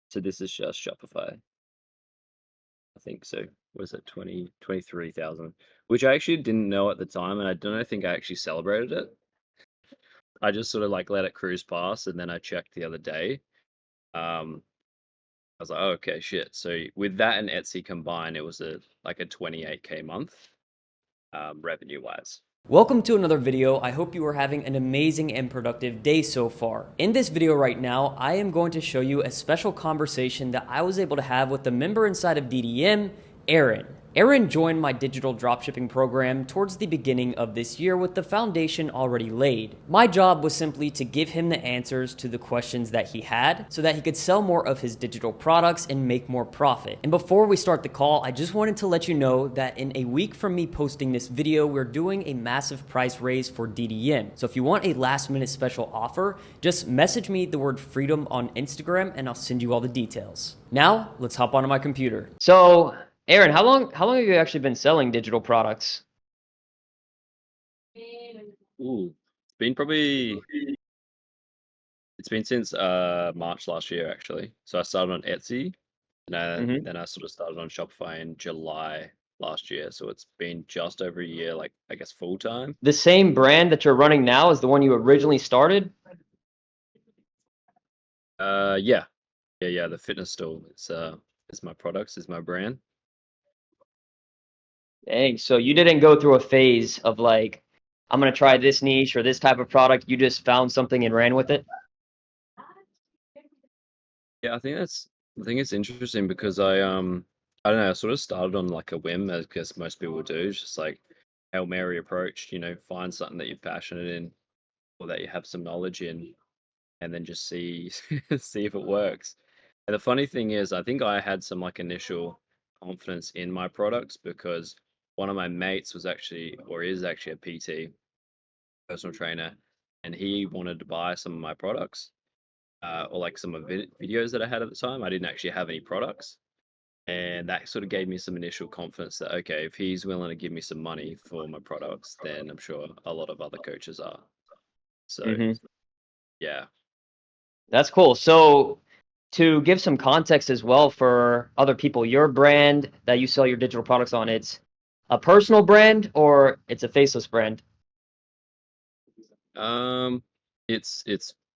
So this is just Shopify. I think so. Was it 23,000? Which I actually didn't know at the time, and I don't think I actually celebrated it. I just sort of like let it cruise past, and then I checked the other day. Um, I was like, oh, okay, shit. So with that and Etsy combined, it was a 28K month, revenue wise. Welcome to another video. I hope you are having an amazing and productive day so far. In this video right now, I am going to show you a special conversation that I was able to have with a member inside of DDM, Aaron. Aaron joined my digital dropshipping program towards the beginning of this year with the foundation already laid. My job was simply to give him the answers to the questions that he had so that he could sell more of his digital products and make more profit. And before we start the call, I just wanted to let you know that in a week from me posting this video, we're doing a massive price raise for DDM. So if you want a last minute special offer, just message me the word freedom on Instagram and I'll send you all the details. Now, let's hop onto my computer. So Aaron, how long have you actually been selling digital products? Ooh, it's been since March last year actually. So I started on Etsy, and then I sort of started on Shopify in July last year. So it's been just over a year, like I guess full time. The same brand that you're running now is the one you originally started? Yeah, yeah. The fitness store is my products, is my brand. Dang, so you didn't go through a phase of like, I'm gonna try this niche or this type of product. You just found something and ran with it? Yeah, I think it's interesting because I don't know, I sort of started on like a whim, as guess most people do, just like Hail Mary approach, find something that you're passionate in or that you have some knowledge in, and then just see see if it works. And the funny thing is, I think I had some like initial confidence in my products because one of my mates was actually or is actually a PT, personal trainer, and he wanted to buy some of my products or like some of videos that I had at the time. I didn't actually have any products. And that sort of gave me some initial confidence that, okay, if he's willing to give me some money for my products, then I'm sure a lot of other coaches are. So, hmm yeah. That's cool. So to give some context as well for other people, your brand that you sell your digital products on, it's a personal brand or it's a faceless brand? Um, it's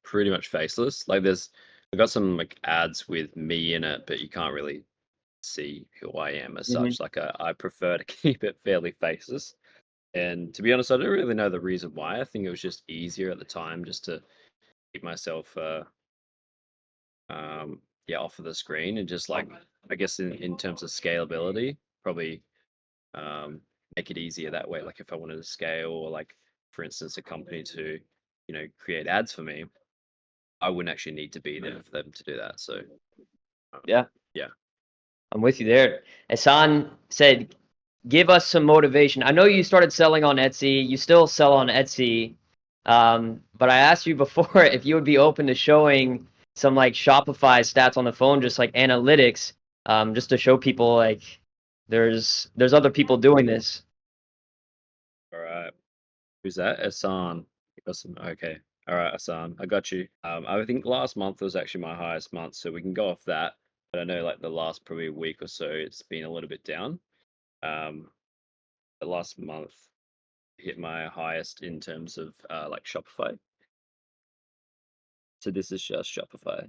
pretty much faceless. Like I've got some like ads with me in it, but you can't really see who I am as hmm such. Like I prefer to keep it fairly faceless. And to be honest, I don't really know the reason why. I think it was just easier at the time just to keep myself yeah, off of the screen and just like I guess in terms of scalability, probably um make it easier that way. Like if I wanted to scale or like for instance a company to, create ads for me, I wouldn't actually need to be there for them to do that. So Yeah, yeah. I'm with you there. Hassan said, give us some motivation. I know you started selling on Etsy. You still sell on Etsy. But I asked you before if you would be open to showing some like Shopify stats on the phone, just like analytics, just to show people like there's other people doing this. All right. Who's that? Asan. Okay. All right, Asan. I got you. I think last month was actually my highest month, so we can go off that. But I know like the last probably week or so, it's been a little bit down. Um, the last month hit my highest in terms of like Shopify. So this is just Shopify.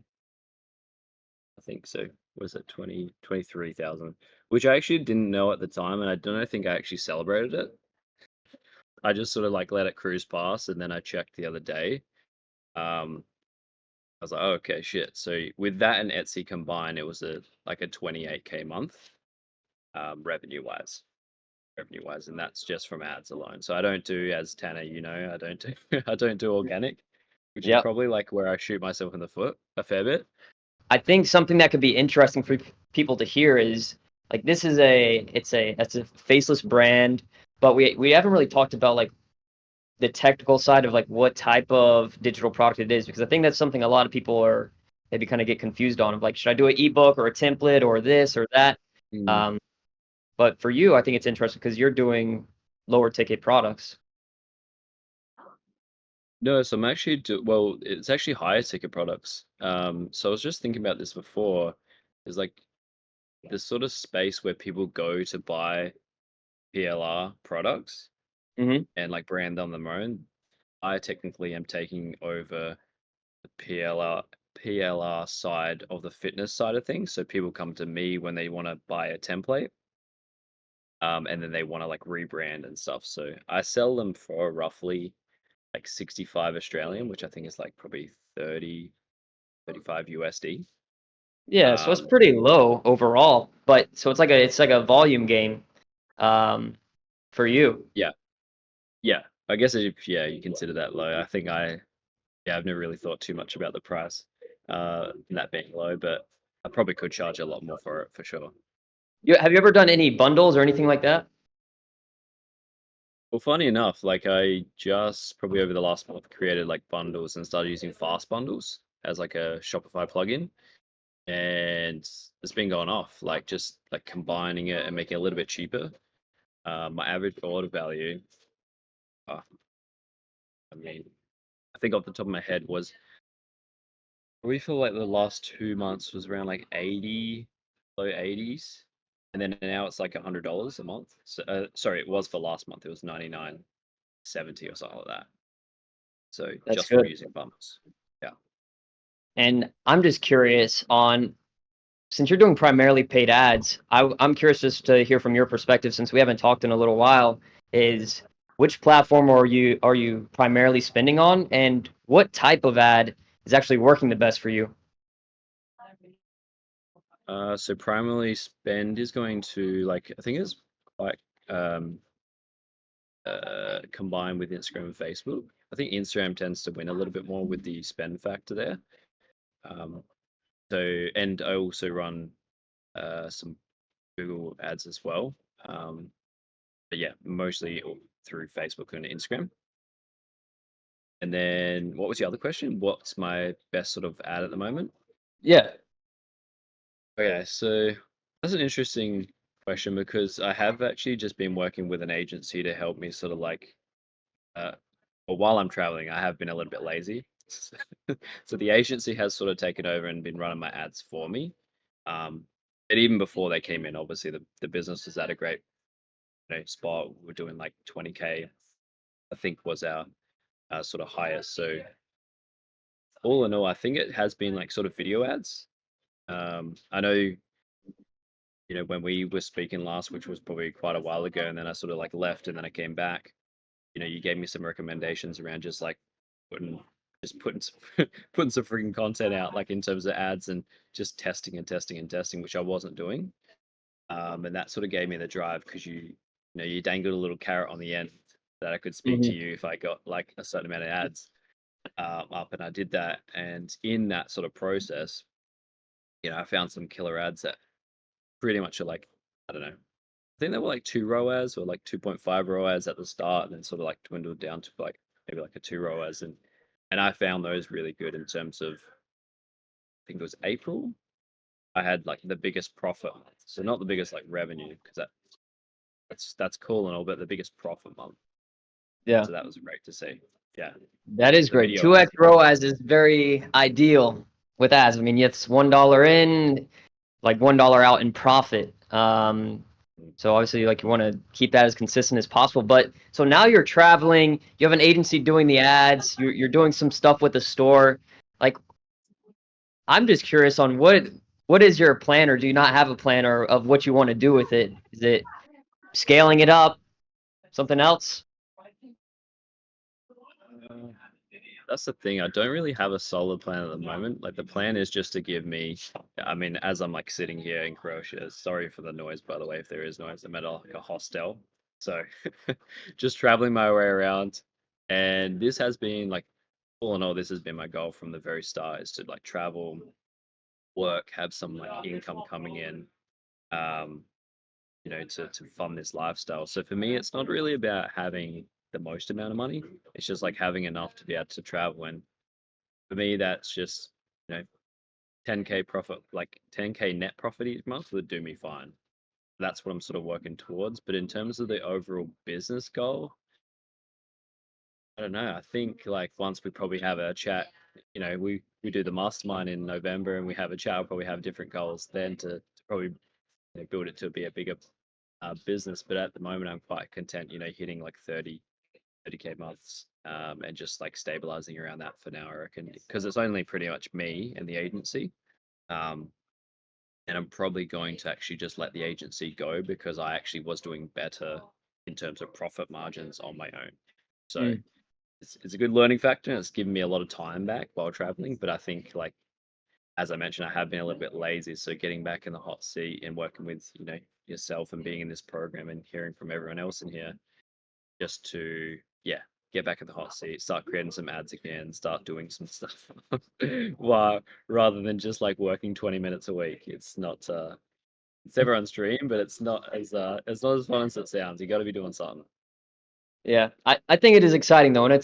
I think so. Was it 23,000? Which I actually didn't know at the time, and I don't think I actually celebrated it. I just sort of like let it cruise past, and then I checked the other day. Um, I was like, oh, okay, shit. So with that and Etsy combined, it was a 28K month, revenue wise. Revenue wise, and that's just from ads alone. So I don't do, as Tanner, I don't do I don't do organic, which is Yep. probably like where I shoot myself in the foot a fair bit. I think something that could be interesting for people to hear is like this is that's a faceless brand, but we haven't really talked about like the technical side of like what type of digital product it is because I think that's something a lot of people are maybe kind of get confused on of like should I do an ebook or a template or this or that. Mm. Um, but for you, I think it's interesting because you're doing lower ticket products. No, so I'm actually well, it's actually higher ticket products. So I was just thinking about this before. There's like this sort of space where people go to buy PLR products Hmm. and like brand on their own. I technically am taking over the PLR side of the fitness side of things. So people come to me when they want to buy a template, and then they want to like rebrand and stuff. So I sell them for roughly like 65 Australian, which I think is like probably 30, 35 USD. Yeah, so it's Um, pretty low overall, but so it's like a volume game um, for you. yeah, yeah. I guess if yeah, you consider that low. I think yeah, I've never really thought too much about the price, that being low, but I probably could charge a lot more for it for sure. Have you ever done any bundles or anything like that? Well, funny enough, like I just probably over the last month created like bundles and started using fast bundles as like a Shopify plugin, and it's been going off. Like just like combining it and making it a little bit cheaper. My average order value, uh, I mean, I think off the top of my head was we feel like the last 2 months was around like 80, low 80s, and then now it's like $100 a month. So, sorry, it was for last month. It was 99.70 or something like that. So That's just from good. using bundles. Yeah. And I'm just curious on since you're doing primarily paid ads, I'm curious just to hear from your perspective since we haven't talked in a little while, is which platform are you primarily spending on, and what type of ad is actually working the best for you? So primarily spend is going to like I think it's quite um combined with Instagram and Facebook. I think Instagram tends to win a little bit more with the spend factor there. Um, so and I also run some Google ads as well. But yeah, mostly through Facebook and Instagram. And then what was the other question? What's my best sort of ad at the moment? Yeah. Okay, so that's an interesting question because I have actually just been working with an agency to help me sort of like, uh, well, while I'm traveling, I have been a little bit lazy. So the agency has sort of taken over and been running my ads for me. And even before they came in, obviously the business was at a great, spot. We're doing like 20K, I think was our sort of highest. So all in all, I think it has been like sort of video ads. I know, when we were speaking last, which was probably quite a while ago, and then I sort of like left and then I came back, you gave me some recommendations around just like putting putting some putting some freaking content out, like in terms of ads and just testing and testing and testing, which I wasn't doing. And that sort of gave me the drive because you dangled a little carrot on the end that I could speak to Hmm. you if I got like a certain amount of ads up, and I did that. And in that sort of process, I found some killer ads that pretty much are like, I don't know. I think they were like 2 ROAS or like 2.5 ROAS at the start, and then sort of like dwindled down to like maybe like a 2 ROAS, and I found those really good in terms of I think it was April. I had like the biggest profit, so not the biggest like revenue because that's cool and all, but the biggest profit month. Yeah. So that was great to see. Yeah, That is the great. video 2x ads. ROAS is very ideal with ads. I mean, it's $1 in, like $1 out in profit. So obviously, like you want to keep that as consistent as possible. But so now you're traveling, you have an agency doing the ads, you're doing some stuff with the store. Like, I'm just curious on what is your plan, or do you not have a plan, or of what you want to do with it? Is it scaling it up, something else? Uh, That's the thing. I don't really have a solid plan at the moment. Like the plan is just to give me, I mean, as I'm like sitting here in Croatia, sorry for the noise, by the way, if there is noise, I'm at like a hostel. So just traveling my way around. And this has been like, all in all, this has been my goal from the very start is to like travel, work, have some like income coming in, um, to fund this lifestyle. So for me, it's not really about having the most amount of money. It's just like having enough to be able to travel. And for me, that's just, you know, 10K profit, like 10K net profit each month would do me fine. That's what I'm sort of working towards. But in terms of the overall business goal, I don't know. I think like once we probably have a chat, we do the mastermind in November and we have a chat. We'll probably have different goals then to probably build it to be a bigger business. But at the moment, I'm quite content, hitting like 30K months, and just like stabilizing around that for now, I reckon, because it's only pretty much me and the agency. Um, and I'm probably going to actually just let the agency go because I actually was doing better in terms of profit margins on my own. So Mm. it's a good learning factor. And it's given me a lot of time back while traveling. But I think, like, as I mentioned, I have been a little bit lazy. So getting back in the hot seat and working with, yourself and being in this program and hearing from everyone else in here, just to, yeah, get back in the hot seat, start creating some ads again, start doing some stuff. While rather than just like working 20 minutes a week. It's everyone's dream, but it's not as fun as it sounds. You got to be doing something. Yeah, I think it is exciting though, and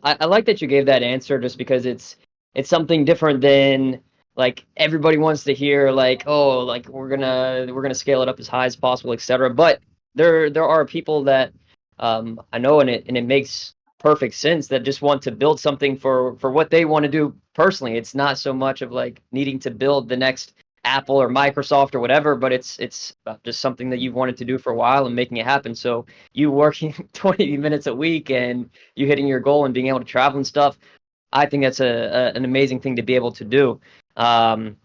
I like that you gave that answer just because it's something different than like everybody wants to hear like, oh, like we're gonna scale it up as high as possible, etc. But there are people that I know, and it makes perfect sense, that just want to build something for what they want to do personally. It's not so much of like needing to build the next Apple or Microsoft or whatever, but it's just something that you've wanted to do for a while and making it happen. So you working 20 minutes a week and you hitting your goal and being able to travel and stuff, I think that's an amazing thing to be able to do. Um,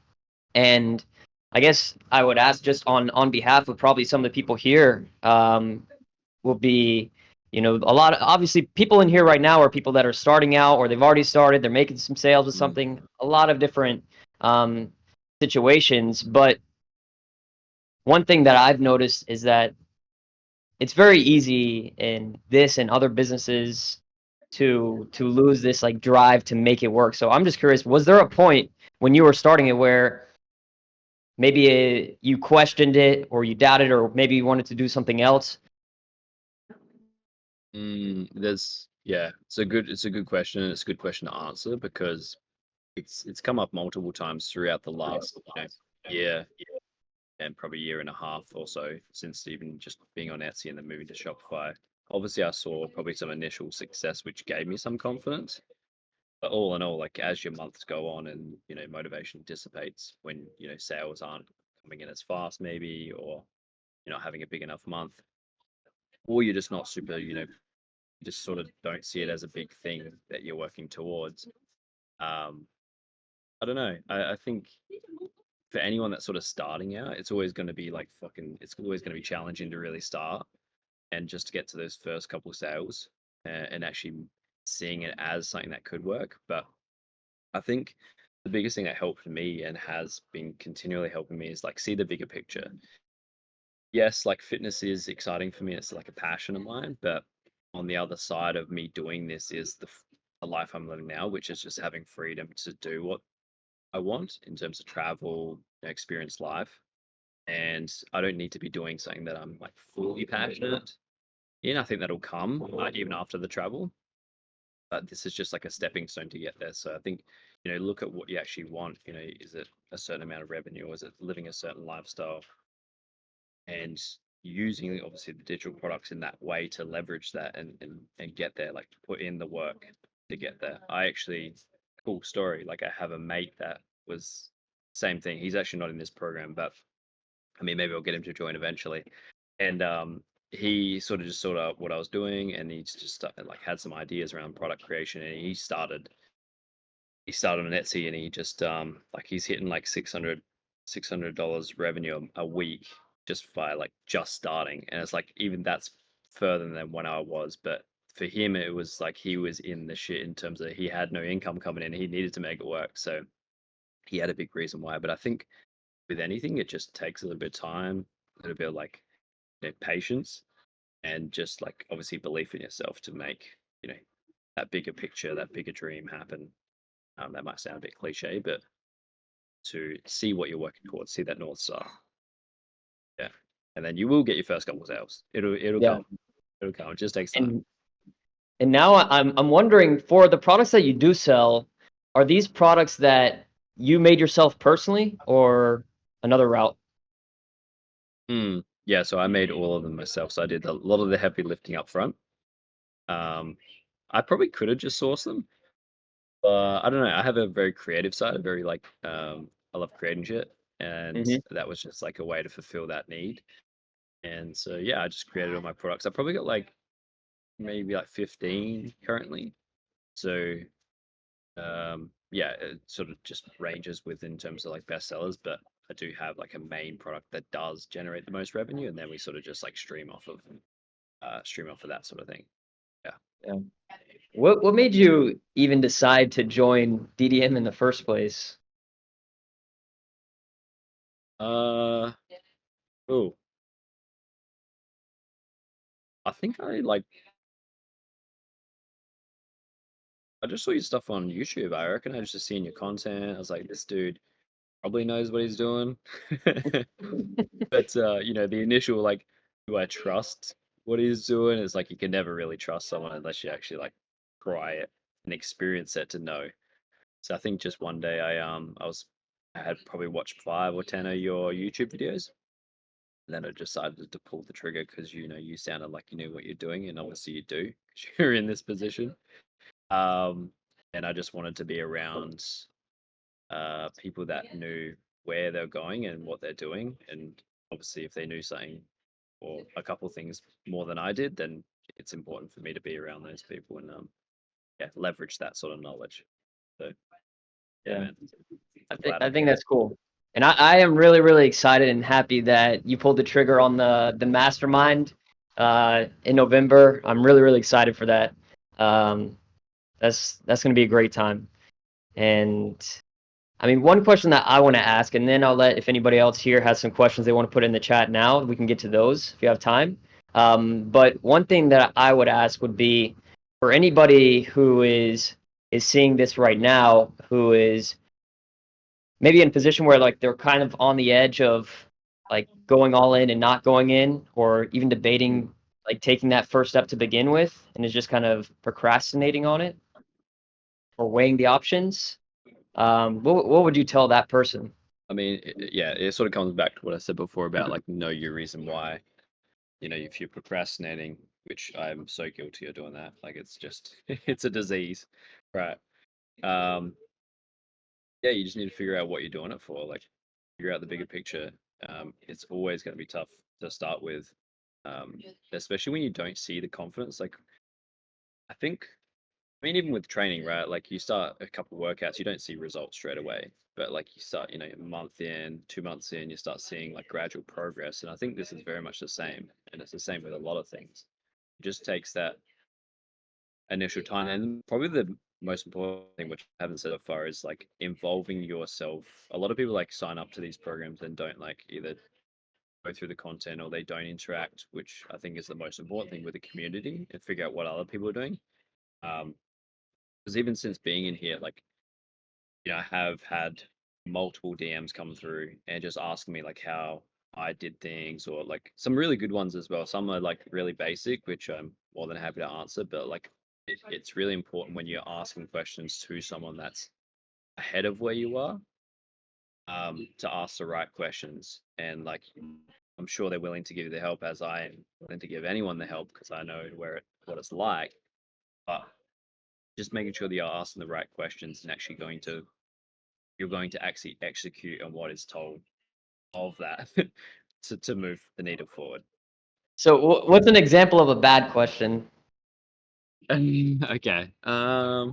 and I guess I would ask, just on behalf of probably some of the people here, will be, a lot of, obviously, people in here right now are people that are starting out, or they've already started, they're making some sales with Mm, something, a lot of different um, situations. But one thing that I've noticed is that it's very easy in this and other businesses to lose this like drive to make it work. So I'm just curious, was there a point when you were starting it where maybe you questioned it, or you doubted, or maybe you wanted to do something else? it's a good question, and it's a good question to answer because it's come up multiple times throughout the last, year and probably year and a half or so since even just being on Etsy and then moving to Shopify. Obviously, I saw probably some initial success, which gave me some confidence. But all in all, like as your months go on and motivation dissipates when sales aren't coming in as fast, maybe, or you're not having a big enough month, or you're just not super, you just sort of don't see it as a big thing that you're working towards. Um, I don't know. I think for anyone that's sort of starting out, it's always going to be like it's always going to be challenging to really start and just to get to those first couple of sales, and actually seeing it as something that could work. But I think the biggest thing that helped me and has been continually helping me is like see the bigger picture. Yes, like fitness is exciting for me. It's like a passion of mine, but on the other side of me doing this is the life I'm living now, which is just having freedom to do what I want in terms of travel, experience life. And I don't need to be doing something that I'm like fully passionate in. I think that'll come even after the travel. But this is just like a stepping stone to get there. So I think, look at what you actually want. Is it a certain amount of revenue, or is it living a certain lifestyle? And using obviously the digital products in that way to leverage that and get there, like to put in the work to get there. I actually, cool story. Like I have a mate that was same thing. He's actually not in this program, but I mean maybe I'll get him to join eventually. And he sort of just saw what I was doing, and he just like had some ideas around product creation, and he started on Etsy, and he just like he's hitting like $600 revenue a week just by like just starting. And it's like even that's further than when I was. But for him it was like he was in the shit in terms of he had no income coming in. He needed to make it work. So he had a big reason why. But I think with anything it just takes a little bit of time, a little bit of like patience, and just like obviously belief in yourself to make, you know, that bigger picture, that bigger dream happen. That might sound a bit cliche, but to see what you're working towards, see that North Star. Yeah. And then you will get your first couple of sales. It'll Yeah. come. It'll come. It just takes time. And now I'm wondering, for the products that you do sell, are these products that you made yourself personally, or another route? Yeah, so I made all of them myself. So I did a lot of the heavy lifting up front. Um, I probably could have just sourced them. I don't know. I have a very creative side, a very like I love creating shit, and Hmm. that was just like a way to fulfill that need. And so yeah, I just created all my products. I probably got like maybe like 15 currently. So yeah, it sort of just ranges within terms of like bestsellers, but I do have like a main product that does generate the most revenue, and then we sort of just like stream off of that sort of thing. Yeah. Yeah. What made you even decide to join DDM in the first place? Uh oh, I think I just saw your stuff on YouTube. I reckon I was just seeing your content. I was like, this dude probably knows what he's doing. But the initial like, do I trust what he's doing? Is like you can never really trust someone unless you actually like try it and experience it to know. So I think just one day I had probably watched 5 or 10 of your YouTube videos. And then I decided to pull the trigger because you sounded like you knew what you're doing, and obviously you do because you're in this position. Um, and I just wanted to be around people that knew where they're going and what they're doing. And obviously, if they knew something or a couple things more than I did, then it's important for me to be around those people and yeah, leverage that sort of knowledge. So yeah, Yeah. man, glad I I think could. that's cool. And I am really, really excited and happy that you pulled the trigger on the mastermind in November. I'm really, really excited for that. Um, that's going to be a great time. And I mean, one question that I want to ask, and then I'll let if anybody else here has some questions they want to put in the chat now, we can get to those if you have time. But one thing that I would ask would be for anybody who is seeing this right now, who is maybe in a position where like they're kind of on the edge of like going all in and not going in, or even debating like taking that first step to begin with, and is just kind of procrastinating on it or weighing the options. What would you tell that person? I mean, yeah, it sort of comes back to what I said before about like know your reason why. If you're procrastinating, which I'm so guilty of doing that, like it's just it's a disease, right? Um, yeah, you just need to figure out what you're doing it for. Like, figure out the bigger picture. It's always going to be tough to start with, um, especially when you don't see the confidence. Like, I think, I mean, even with training, right? Like, you start a couple workouts, you don't see results straight away, but like you start, a month in, 2 months in, you start seeing like gradual progress. And I think this is very much the same, and it's the same with a lot of things. It just takes that initial time. And probably the most important thing, which I haven't said so far, is like involving yourself. A lot of people like sign up to these programs and don't like either go through the content or they don't interact, which I think is the most important thing with the community and figure out what other people are doing. Because even since being in here, like, I have had multiple DMs come through and just asking me like how I did things or like some really good ones as well. Some are like really basic, which I'm more than happy to answer, but like it's really important when you're asking questions to someone that's ahead of where you are, to ask the right questions. And like I'm sure they're willing to give you the help as I am willing to give anyone the help because I know what it's like. But just making sure that you're asking the right questions and actually you're going to actually execute on what is told of that to move the needle forward. So, what's an example of a bad question? Okay. I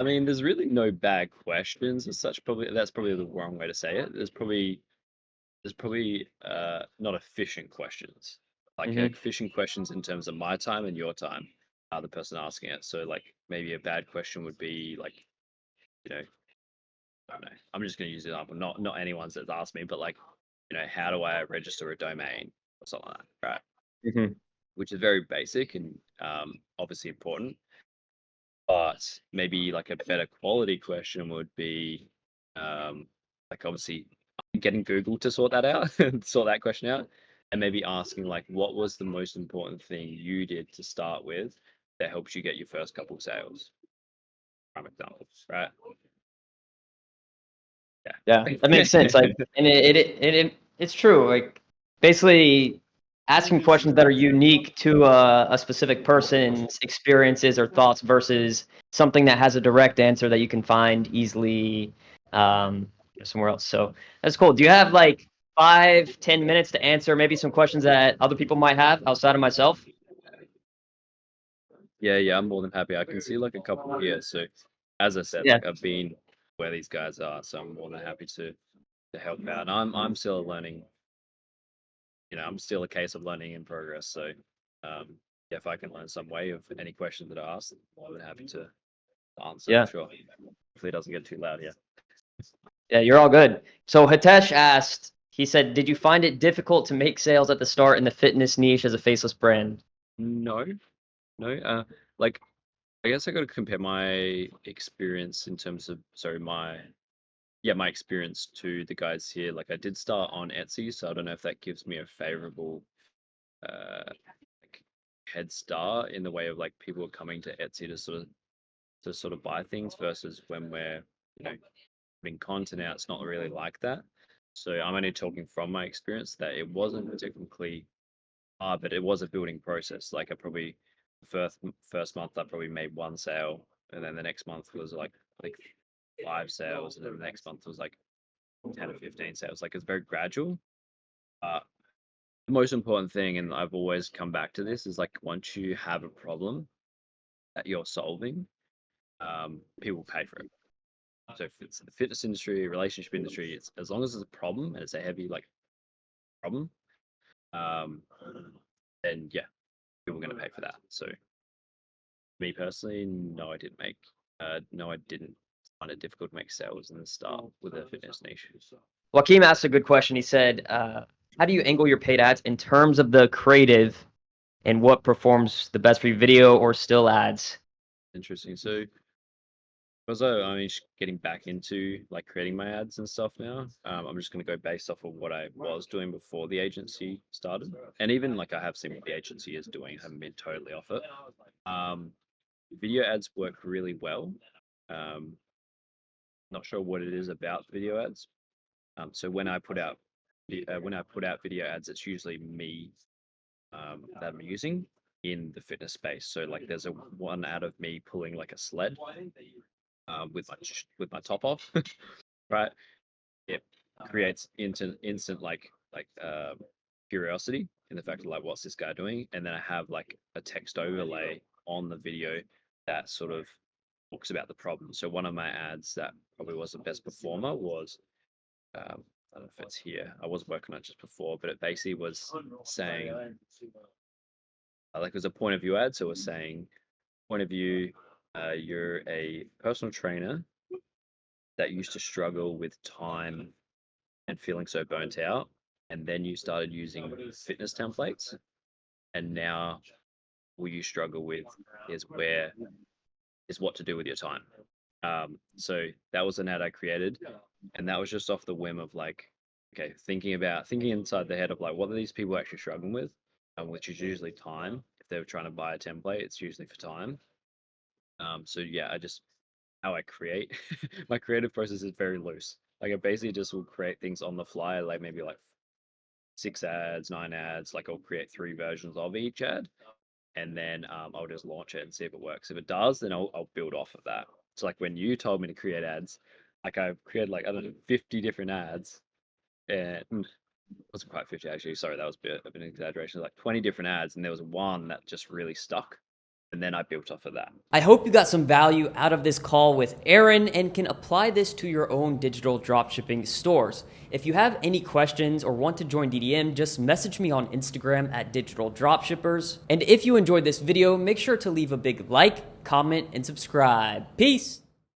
mean, there's really no bad questions as such. Probably that's probably the wrong way to say it. There's probably not efficient questions. Like Hmm. efficient questions in terms of my time and your time, the person asking it. So like maybe a bad question would be like, you know, I don't know. I'm just going to use an example, not anyone's that's asked me, but like, how do I register a domain or something like that, right? Hmm. Which is very basic and obviously important. But maybe like a better quality question would be, like obviously getting Google to sort that out, sort that question out, and maybe asking like, what was the most important thing you did to start with that helps you get your first couple sales? Prime example, right? Yeah, that Yeah. makes sense. Like, and it's true. Like, basically, asking questions that are unique to a specific person's experiences or thoughts versus something that has a direct answer that you can find easily somewhere else. So that's cool. Do you have like 5-10 minutes to answer maybe some questions that other people might have outside of myself? Yeah, I'm more than happy. I can see like a couple here. So as I said, Yeah. like I've been where these guys are, so I'm more than happy to help out. And I'm still learning, I'm still a case of learning in progress. So um yeah, if I can learn some way of any question that I ask, I'm more than happy to answer for Yeah. sure. Hopefully it doesn't get too loud here. Yeah, you're all good. So Hitesh asked, he said, did you find it difficult to make sales at the start in the fitness niche as a faceless brand? No, no. Like I guess I got to compare my experience in terms of my experience to the guys here. Like I did start on Etsy, so I don't know if that gives me a favorable like head start in the way of like people are coming to Etsy to sort of buy things versus when we're you know putting content out, it's not really like that. So I'm only talking from my experience that it wasn't technically hard, but it was a building process. Like I probably first month I probably made one sale, and then the next month was like 5 sales, and then the next month was like 10 or 15 sales. Like it's very gradual. Uh, the most important thing, and I've always come back to this, is like once you have a problem that you're solving, people pay for it. So if it's the fitness industry, relationship industry, it's as long as it's a problem and it's a heavy like problem, um, then yeah, people are going to pay for that. So me personally, no, I didn't find it difficult to make sales in the start with a fitness niche. Joaquim asked a good question. He said, how do you angle your paid ads in terms of the creative and what performs the best for you, video or still ads? Interesting. So because I'm just getting back into like creating my ads and stuff now, I'm just going to go based off of what I was doing before the agency started, and even like I have seen what the agency is doing. I haven't been totally off it. Um, Video ads work really well. Not sure what it is about video ads. So when I put out video ads, it's usually me that I'm using in the fitness space. So like there's a one ad of me pulling like a sled with my top off, right? It creates instant curiosity in the fact of like what's this guy doing, and then I have like a text overlay on the video that sort of talks about the problem. So one of my ads that probably was the best performer was I don't know if it's here. I was working on it just before, but it basically was saying like it was a point of view ad. So it was saying point of view, you're a personal trainer that used to struggle with time and feeling so burnt out, and then you started using fitness templates, and now will you struggle with is where is what to do with your time. So that was an ad I created, and that was just off the whim of like, okay, thinking inside the head of like, what are these people actually struggling with, which is usually time. If they're trying to buy a template, it's usually for time. So yeah, I just how I create my creative process is very loose. Like I basically just will create things on the fly, like maybe like 6 ads, 9 ads. Like I'll create 3 versions of each ad, and then I'll just launch it and see if it works. If it does, then I'll build off of that. So like when you told me to create ads, like I've created like I don't know 50 different ads, and it wasn't quite 50 actually. Sorry, that was a bit of an exaggeration. Like 20 different ads, and there was one that just really stuck, and then I built off of that. I hope you got some value out of this call with Aaron and can apply this to your own digital dropshipping stores. If you have any questions or want to join DDM, just message me on Instagram at Digital Dropshippers. And if you enjoyed this video, make sure to leave a big like, comment, and subscribe. Peace!